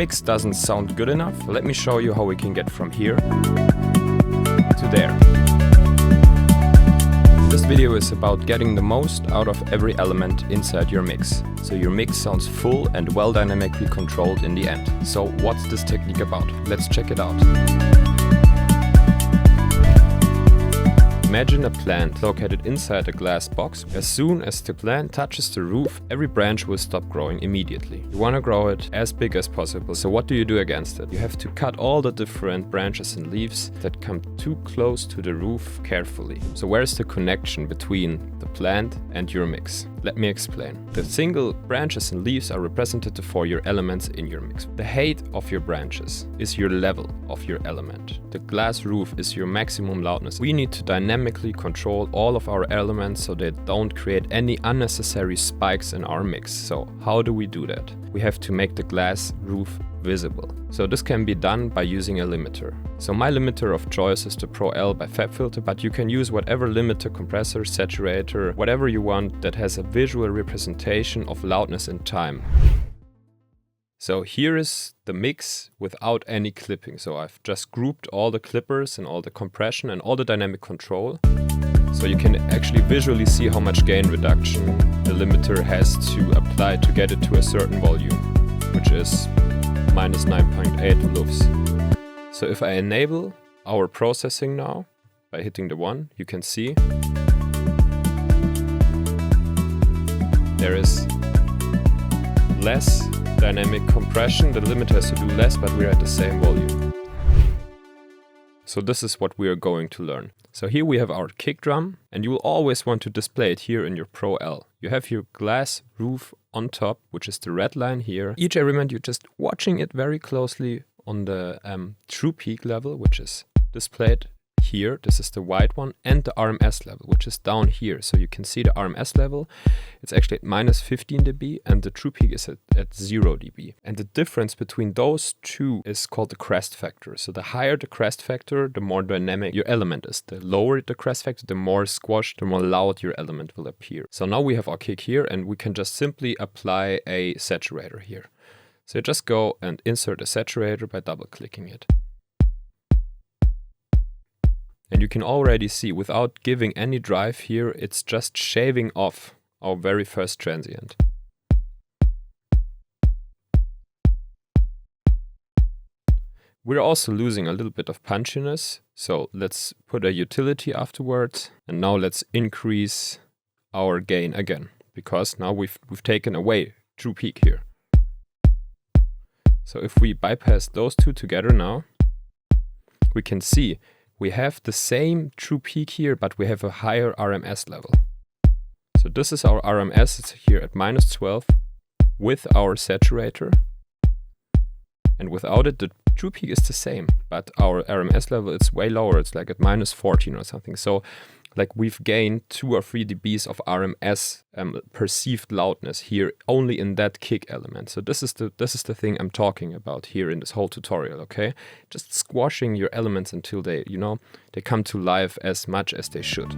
mix doesn't sound good enough, let me show you how we can get from here to there. This video is about getting the most out of every element inside your mix, so your mix sounds full and well dynamically controlled in the end. So what's this technique about? Let's check it out. Imagine a plant located inside a glass box. As soon as the plant touches the roof, every branch will stop growing immediately. You want to grow it as big as possible, so what do you do against it? You have to cut all the different branches and leaves that come too close to the roof carefully. So where's the connection between the plant and your mix? Let me explain. The single branches and leaves are representative for your elements in your mix. The height of your branches is your level of your element. The glass roof is your maximum loudness. We need to dynamically control all of our elements so they don't create any unnecessary spikes in our mix. So how do we do that? We have to make the glass roof visible. So this can be done by using a limiter. So my limiter of choice is the Pro L by FabFilter, but you can use whatever limiter, compressor, saturator, whatever you want that has a visual representation of loudness in time. So here is the mix without any clipping. So I've just grouped all the clippers and all the compression and all the dynamic control. So you can actually visually see how much gain reduction the limiter has to apply to get it to a certain volume, which is minus 9.8 lufs. So if I enable our processing now by hitting the 1, you can see there is less dynamic compression. The limiter has to do less, but we're at the same volume. So this is what we are going to learn. So here we have our kick drum, and you will always want to display it here in your Pro L. You have your glass roof on top, which is the red line here. Each element, you're just watching it very closely on the true peak level, which is displayed here. This is the white one, and the RMS level, which is down here. So you can see the RMS level. It's actually at minus 15 dB, and the true peak is at 0 dB. And the difference between those two is called the crest factor. So the higher the crest factor, the more dynamic your element is. The lower the crest factor, the more squashed, the more loud your element will appear. So now we have our kick here, and we can just simply apply a saturator here. So you just go and insert a saturator by double-clicking it. And you can already see, without giving any drive here, it's just shaving off our very first transient. We're also losing a little bit of punchiness, so let's put a utility afterwards. And now let's increase our gain again, because now we've taken away true peak here. So if we bypass those two together now, we can see we have the same true peak here, but we have a higher RMS level. So this is our RMS, it's here at minus 12 with our saturator. And without it, the true peak is the same, but our RMS level is way lower. It's like at minus 14 or something. So like we've gained 2 or 3 dBs of RMS perceived loudness here only in that kick element. So this is the thing I'm talking about here in this whole tutorial, okay? Just squashing your elements until they come to life as much as they should.